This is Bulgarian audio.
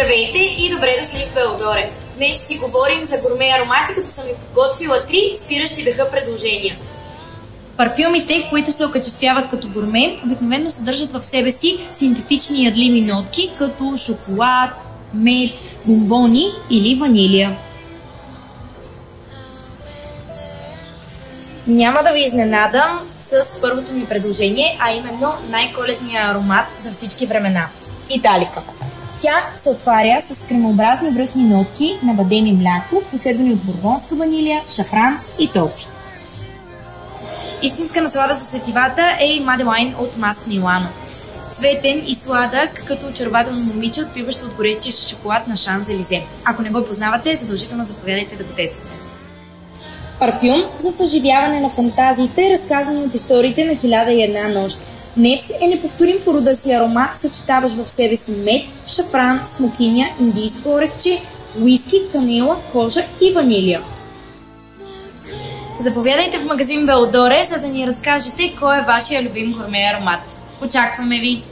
Здравейте и добре дошли в Белодоре! Днес ще си говорим за гурме аромати, като съм ви подготвила 3 спиращи дъха предложения. Парфюмите, които се окачествяват като гурме, обикновено съдържат в себе си синтетични ядлими нотки, като шоколад, мед, бомбони или ванилия. Няма да ви изненадам с първото ми предложение, а именно най-коледния аромат за всички времена – Италика. Тя се отваря с кремообразни връхни нотки на бадем и мляко, последвани от бургонска ванилия, шафран и тофи. Истинска наслада за сетивата е и Маделайн от Маск Милано. Цветен и сладък, като очарователно момиче, отпиващо от горещия шоколад на Шанс-Елизе. Ако не го познавате, задължително заповядайте да го тествате. Парфюм за съживяване на фантазиите, разказани от историите на 1001 нощ. Невс е неповторим по рода си аромат, съчетаващ в себе си мед, шафран, смокиня, индийско орехче, уиски, канела, кожа и ванилия. Заповядайте в магазин Белодоре, за да ни разкажете кой е вашия любим гурме аромат. Очакваме ви!